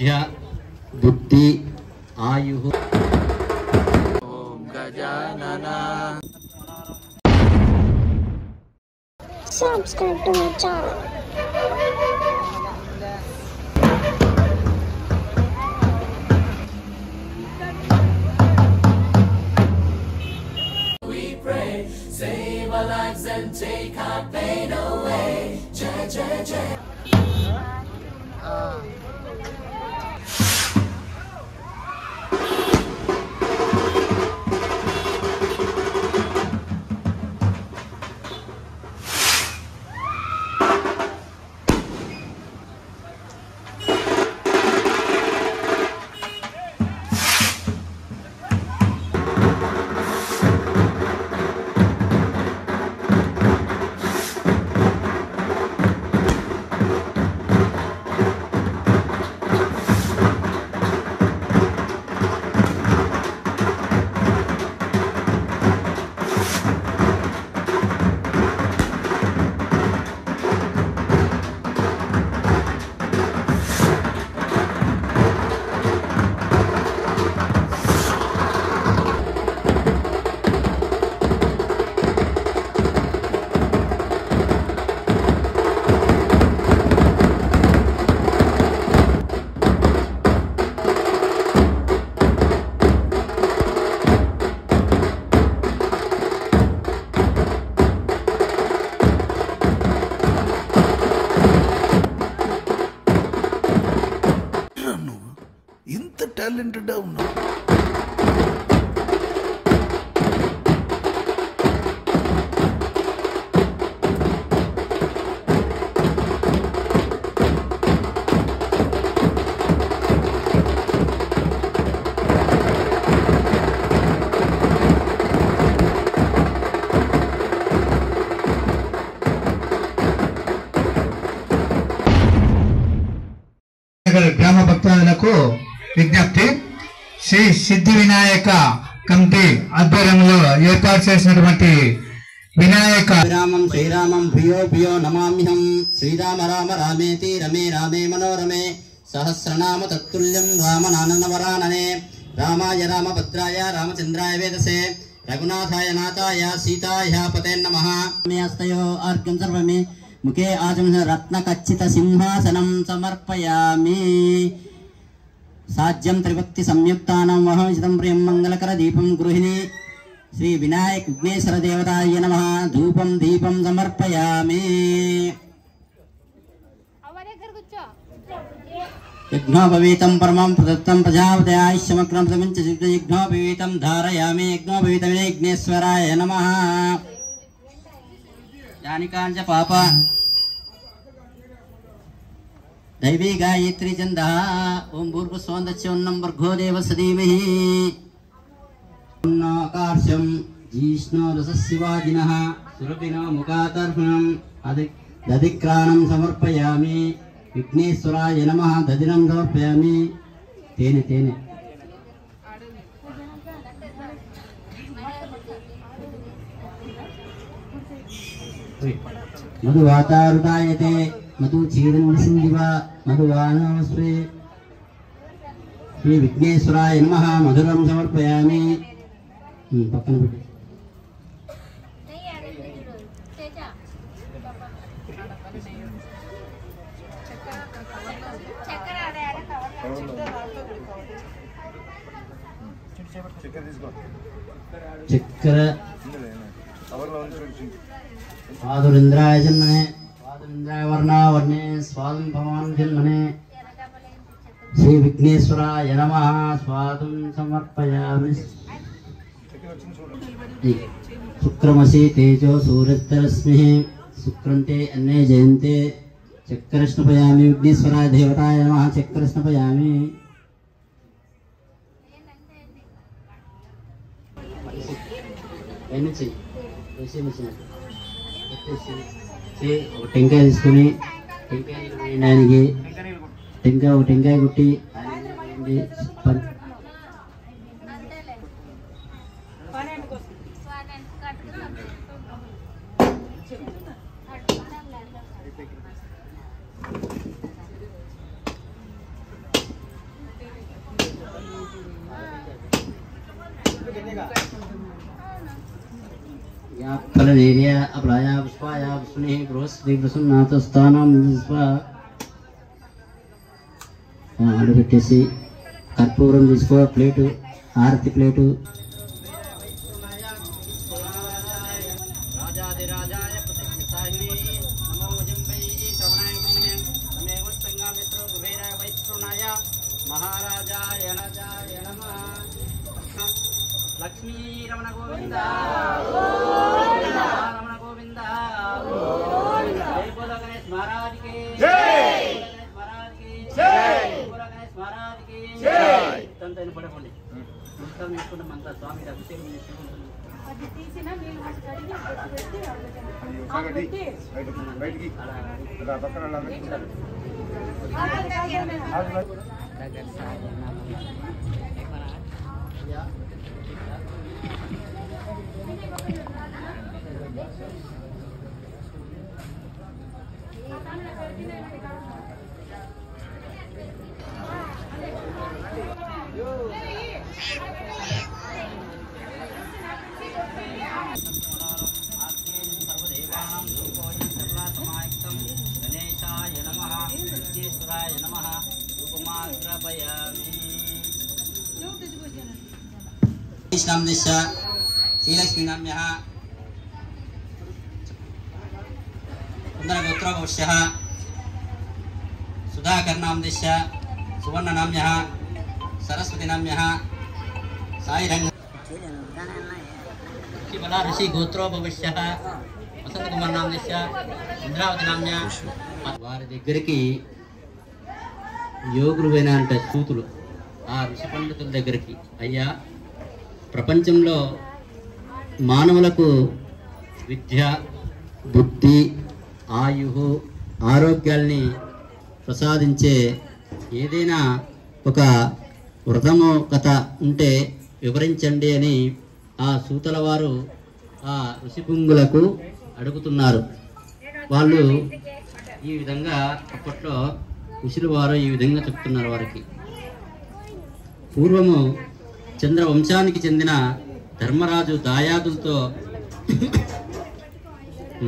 आरोग्य बुद्धि आयु। ओम Gajanan. Subscribe to my channel. Save our lives and take our pain away. Jai, Jai, Jai. talented now. గ్రామ భక్తులకు విజ్ఞప్తి, శ్రీ సిద్ధి వినాయక కమిటీ ఆధ్వర్యంలో ఏర్పాటు చేసినటువంటి వినాయక రామం శ్రీరామం భూయో భూయో నమామ్యహం. శ్రీరామ రామ రామేతి రమే రామే మనోరమే సహస్రనామ తత్తుల్యం రామనానవరాననే. రామాయ రామభద్రాయ రామచంద్రాయ వేదసే రఘునాథాయ నాథాయ సీతాయ పతే నమః. మే హస్తయో ఆర్ఘ్యం సర్వమే ముఖే ఆచమన రత్నకచ్చిత సింహాసనం సమర్పయామి. సాధ్యం త్రిభక్తి సంయుక్తానం వహంసితం ప్రియం మంగళకర దీపం గృహిణి. శ్రీ వినాయక విఘ్నేశ్వర దేవతాయ నమః. ధూపం దీపం సమర్పయామి. యజ్ఞోపవీతం పరమం ప్రదత్తం ప్రజాపతయాశ్యమగ్రం సమించ యజ్ఞోపవీతం ధారయామి. యజ్ఞోపవీతం విఘ్నేశ్వరాయ నమః. జానికాంచ పాప दैवी गायत्री चंदा. ओम भूर्भुवस्सुवन्दस्योन्नं भर्गो देवस्य धीमहि. आकाशं जिष्णुरसशिवाजिनः सुरभिनो मुखातर्पणम् दधिक्राणं समर्पयामि. विघ्नेश्वराय नमः. दधिनं समर्पयामि. तेने तेने मधुवातारुदायते मधु चीरन्वसिंदिव मधुवानस्वे. श्री विघ्नेश्वराय नमः. मधुरं समर्पयामि. पक्कन पेट्टु. चक्कर स्वादुरिंद्राय जन्मने स्वादुरिंद्राय वर्णावर्णे स्वादुं भवान् जन्मने. श्री विघ्नेश्वराय नमः. स्वादुं समर्पयामि. शुक्रमसि तेजो सूर्यस्तरस्मिः शुक्रन्ते अन्ये जयन्ते. चक्रस्नपयामि. विघ्नेश्वराय देवताय नमः. चक्रस्नपयामि. టెంకాయ తీసుకుని టెంకాయ టెంకాయ కొట్టి ఫలనేర్య అప్రాయ పుష్పాయ పుష్పని బృహస్పతి ప్రసన్నాథస్థానం ఆడబెట్టేసి కర్పూరం తీసుకో, ప్లేటు, హారతి ప్లేటు. లక్ష్మీ రమణ గోవింద రమణ గోవింద జై బోలో గణేష్ మహారాజ్ కి జై, మహారాజ్ కి జై, బోలో గణేష్ మహారాజ్ కి జై. తంతైన పడకండి మొత్తం తీసుకున్న మంత్ర స్వామి అభిషేకం చేసుకుంటున్నాం. అది తీసిన నీళ్ళు కడిగి పెట్టి బయటికి అలా పక్కన అలా పెట్టారు. శ్రీలక్ష్మీనామ్యః శ్రీలక్ష్మీనామ్యః సుందరగోత్రోభవశ్యః సుధాకర్నామ్యశ్చ సువర్ణనామ్యః సరస్వతినామ్యః సాయిరంగ బలా ఋషి గోత్రోభవశ్యః వసంతకుమార్నామ్యశ్చ ఇంద్రావతినామ్య. వారి దగ్గరికి యోగులు అంటే సూతులు ఆ ఋషి పండితుల దగ్గరికి, అయ్యా ప్రపంచంలో మానవులకు విద్య, బుద్ధి, ఆయు, ఆరోగ్యాల్ని ప్రసాదించే ఏదైనా ఒక వ్రతము కథ ఉంటే వివరించండి అని ఆ సూతల వారు ఆ ఋషిపుంగులకు అడుగుతున్నారు. వాళ్ళు ఈ విధంగా అప్పట్లో ఋషుల వారు ఈ విధంగా చెప్తున్నారు వారికి. పూర్వము చంద్రవంశానికి చెందిన ధర్మరాజు దాయాదులతో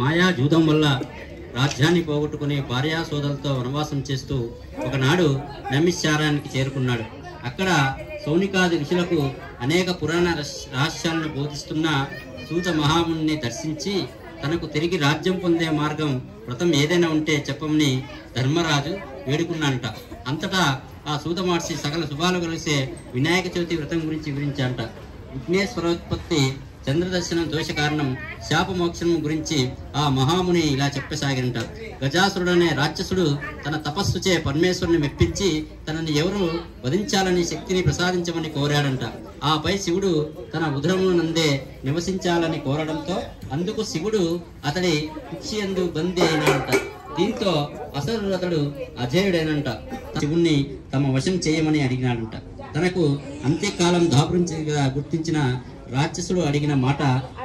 మాయాజూదం వల్ల రాజ్యాన్ని పోగొట్టుకుని భార్యా సోదరులతో వనవాసం చేస్తూ ఒకనాడు నైమిషారణ్యానికి చేరుకున్నాడు. అక్కడ సౌనికాది ఋషులకు అనేక పురాణ రహస్యాలను బోధిస్తున్న సూత మహాముని దర్శించి తనకు తిరిగి రాజ్యం పొందే మార్గం, వ్రతం ఏదైనా ఉంటే చెప్పమని ధర్మరాజు వేడుకున్నాడంట. అంతటా ఆ సూత మహర్షి సకల శుభాలు కలిసే వినాయక చవితి వ్రతం గురించి వివరించాడంట. విఘ్నేశ్వరోత్పత్తి, చంద్రదర్శనం దోష కారణం, శాపమోక్షం గురించి ఆ మహాముని ఇలా చెప్పసాగినంట. గజాసురుడనే రాక్షసుడు తన తపస్సుచే పరమేశ్వరుని మెప్పించి తనని ఎవరు వధించాలని శక్తిని ప్రసాదించమని కోరాడంట. ఆపై శివుడు తన ఉదరమును నందే నివసించాలని కోరడంతో అందుకు శివుడు అతడి కుక్షియందు బందీ అయినాడంట. దీంతో అసలు అతడు అజేయుడైనంట. శివుణ్ణి తమ వశం చేయమని అడిగినాడంట. తనకు అంత్యకాలం దాపురించగా గుర్తించిన రాక్షసుడు అడిగిన మాట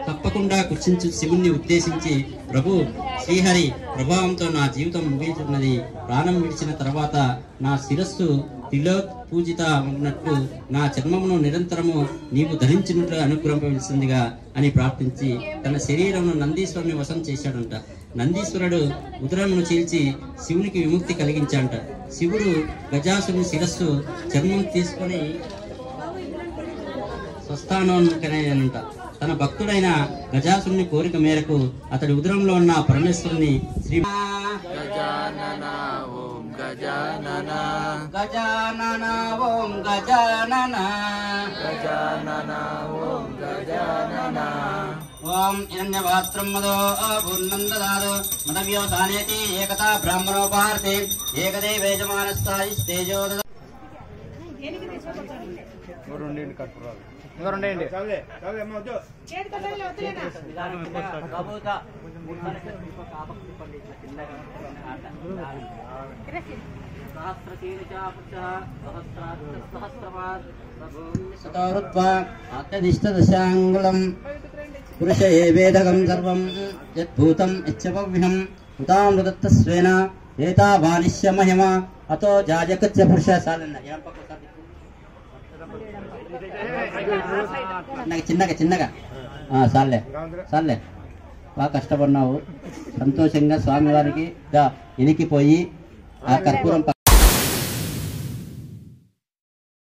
తప్పకుండా కృషించు శివుణ్ణి ఉద్దేశించి, ప్రభు, శ్రీహరి ప్రభావంతో నా జీవితం ముగించున్నది. ప్రాణం విడిచిన తర్వాత నా శిరస్సు తిలోత్పూజిత ఉన్నట్లు నా చర్మమును నిరంతరము నీవు ధరించినట్లు అనుగ్రహించవలసిందిగా అని ప్రార్థించి తన శరీరమును నందీశ్వరుని వశం చేశాడంట. నందీశ్వరుడు ఉదరమును చీల్చి శివునికి విముక్తి కలిగించాడంట. శివుడు గజాసుని శిరస్సు చర్మం తీసుకొని స్వస్థానోన్ముఖనైనంట. తన భక్తుడైన గజాసుని కోరిక మేరకు అతడి ఉదరంలో ఉన్న పరమేశ్వరుని శ్రీ గజానన ఓం గజానన గజానన ఓం గజానన గజానన ఓం గజానన ఓం హిరణ్యపాత్రం మదో పూర్ణందదాదో మదవ్యోసానేతి ఏకతా బ్రాహ్మణోపార్తే ఏకదేవేజమానస్థాయిస్తేజో సహస్రశీర్షాపురుషం పురుష ఏ వేదకం సర్వం యద్భూతం ఇచ్చవ్యం ఉతామృతత్వస్వేన ఏతావానిష్య మహిమ అతో జాజకచ్చ పురుష చిన్నగా చిన్నగా సార్లే సార్లే బాగా కష్టపడినావు. సంతోషంగా స్వామివారికి ఇనికిపోయి ఆ కర్పూరం